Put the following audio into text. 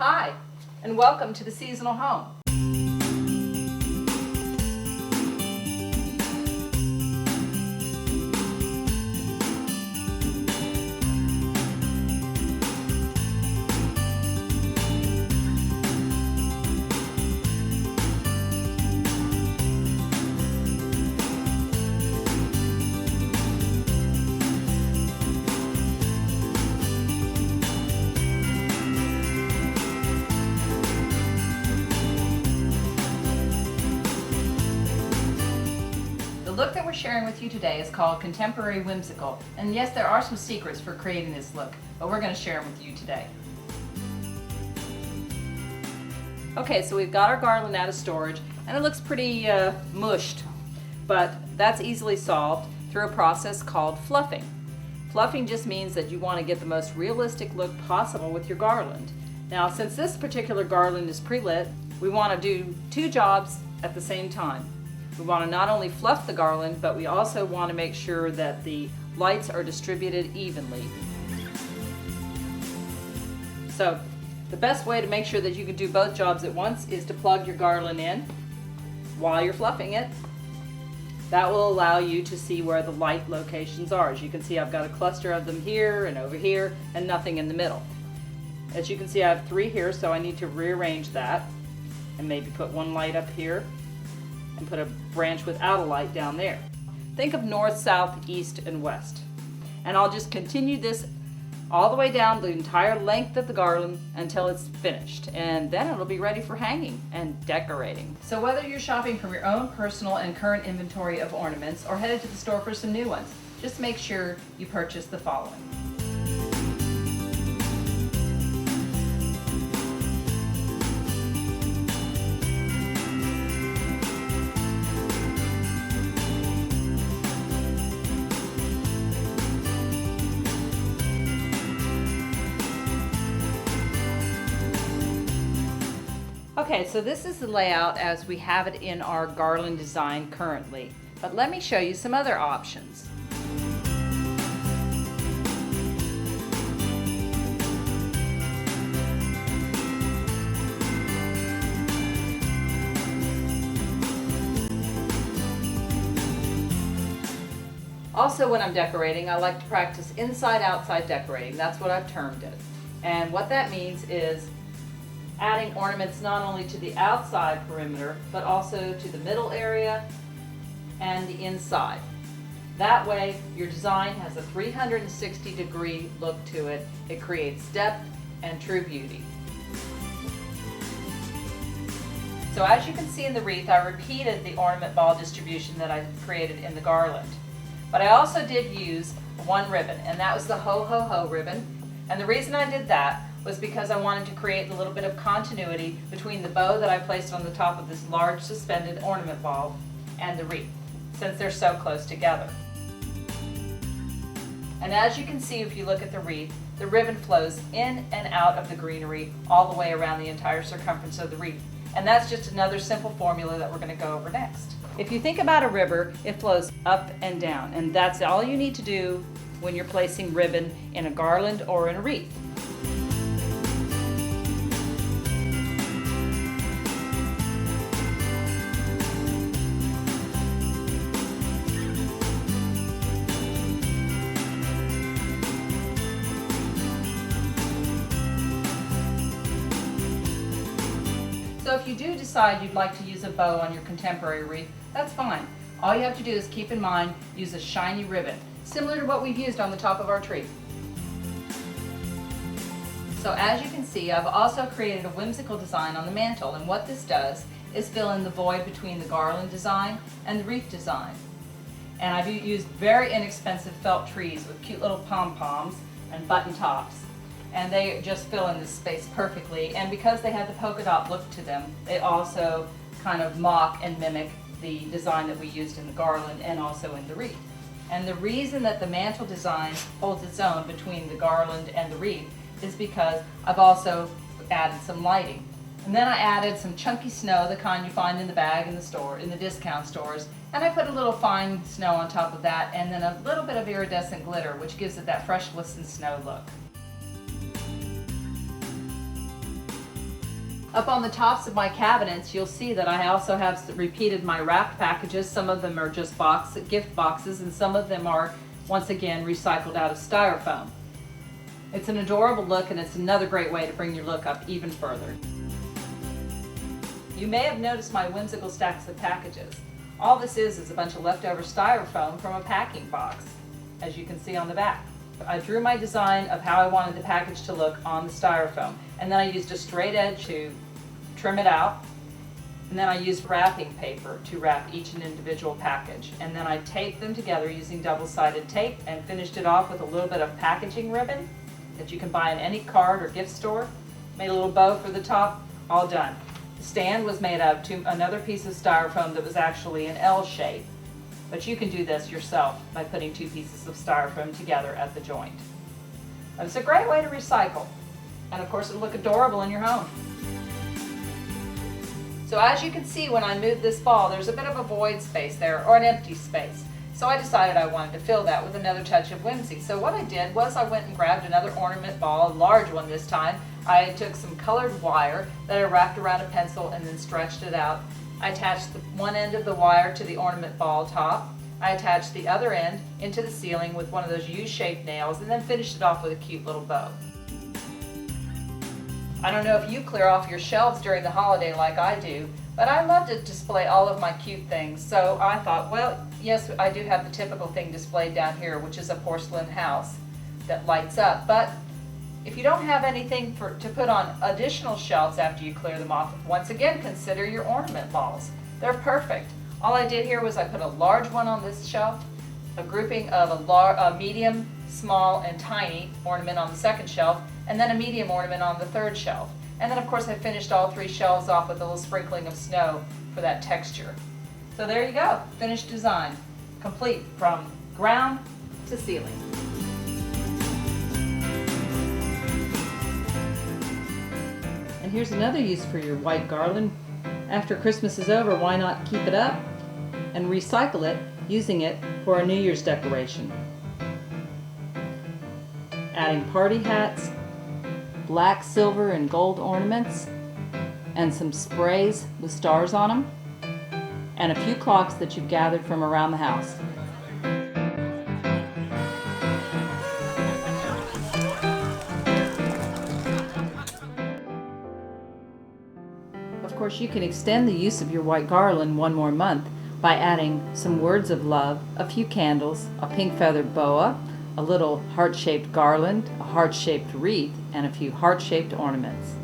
Hi, and welcome to the Seasonal Home. The look that we're sharing with you today is called Contemporary Whimsical. And yes, there are some secrets for creating this look, but we're going to share them with you today. Okay, so we've got our garland out of storage, and it looks pretty mushed, but that's easily solved through a process called fluffing. Fluffing just means that you want to get the most realistic look possible with your garland. Now, since this particular garland is pre-lit, we want to do two jobs at the same time. We want to not only fluff the garland, but we also want to make sure that the lights are distributed evenly. So the best way to make sure that you can do both jobs at once is to plug your garland in while you're fluffing it. That will allow you to see where the light locations are. As you can see, I've got a cluster of them here and over here and nothing in the middle. As you can see, I have three here, so I need to rearrange that and maybe put one light up here and put a branch without a light down there. Think of north, south, east, and west. And I'll just continue this all the way down the entire length of the garland until it's finished. And then it'll be ready for hanging and decorating. So whether you're shopping from your own personal and current inventory of ornaments or headed to the store for some new ones, just make sure you purchase the following. Okay, so this is the layout as we have it in our garland design currently, but let me show you some other options. Also, when I'm decorating, I like to practice inside-outside decorating. That's what I've termed it. And what that means is adding ornaments not only to the outside perimeter, but also to the middle area and the inside. That way, your design has a 360-degree look to it. It creates depth and true beauty. So as you can see in the wreath, I repeated the ornament ball distribution that I created in the garland. But I also did use one ribbon, and that was the Ho Ho Ho ribbon. And the reason I did that was because I wanted to create a little bit of continuity between the bow that I placed on the top of this large suspended ornament ball and the wreath, since they're so close together. And as you can see, if you look at the wreath, the ribbon flows in and out of the greenery all the way around the entire circumference of the wreath. And that's just another simple formula that we're going to go over next. If you think about a river, it flows up and down, and that's all you need to do when you're placing ribbon in a garland or in a wreath. So if you do decide you'd like to use a bow on your contemporary wreath, that's fine. All you have to do is keep in mind, use a shiny ribbon, similar to what we've used on the top of our tree. So as you can see, I've also created a whimsical design on the mantle, and what this does is fill in the void between the garland design and the wreath design. And I've used very inexpensive felt trees with cute little pom-poms and button tops. And they just fill in this space perfectly. And because they have the polka dot look to them, they also kind of mock and mimic the design that we used in the garland and also in the wreath. And the reason that the mantle design holds its own between the garland and the wreath is because I've also added some lighting. And then I added some chunky snow, the kind you find in the bag in the store, in the discount stores. And I put a little fine snow on top of that, and then a little bit of iridescent glitter, which gives it that fresh glistened snow look. Up on the tops of my cabinets, you'll see that I also have repeated my wrapped packages. Some of them are just gift boxes, and some of them are, once again, recycled out of styrofoam. It's an adorable look, and it's another great way to bring your look up even further. You may have noticed my whimsical stacks of packages. All this is a bunch of leftover styrofoam from a packing box, as you can see on the back. I drew my design of how I wanted the package to look on the styrofoam, and then I used a straight edge to trim it out, and then I used wrapping paper to wrap each individual package, and then I taped them together using double-sided tape and finished it off with a little bit of packaging ribbon that you can buy in any card or gift store. Made a little bow for the top, all done. The stand was made out of another piece of styrofoam that was actually an L shape. But you can do this yourself by putting two pieces of styrofoam together at the joint. And it's a great way to recycle. And of course it'll look adorable in your home. So as you can see, when I moved this ball, there's a bit of a void space there, or an empty space. So I decided I wanted to fill that with another touch of whimsy. So what I did was I went and grabbed another ornament ball, a large one this time. I took some colored wire that I wrapped around a pencil and then stretched it out. I attached the one end of the wire to the ornament ball top. I attached the other end into the ceiling with one of those U-shaped nails, and then finished it off with a cute little bow. I don't know if you clear off your shelves during the holiday like I do, but I love to display all of my cute things. So I thought, well, yes, I do have the typical thing displayed down here, which is a porcelain house that lights up. But if you don't have anything to put on additional shelves after you clear them off, once again, consider your ornament balls. They're perfect. All I did here was I put a large one on this shelf, a grouping of a medium, small, and tiny ornament on the second shelf, and then a medium ornament on the third shelf. And then of course I finished all three shelves off with a little sprinkling of snow for that texture. So there you go, finished design, complete from ground to ceiling. And here's another use for your white garland. After Christmas is over, why not keep it up and recycle it, using it for a New Year's decoration. Adding party hats, black, silver, and gold ornaments, and some sprays with stars on them, and a few clocks that you've gathered from around the house. Of course, you can extend the use of your white garland one more month by adding some words of love, a few candles, a pink feathered boa, a little heart-shaped garland, a heart-shaped wreath, and a few heart-shaped ornaments.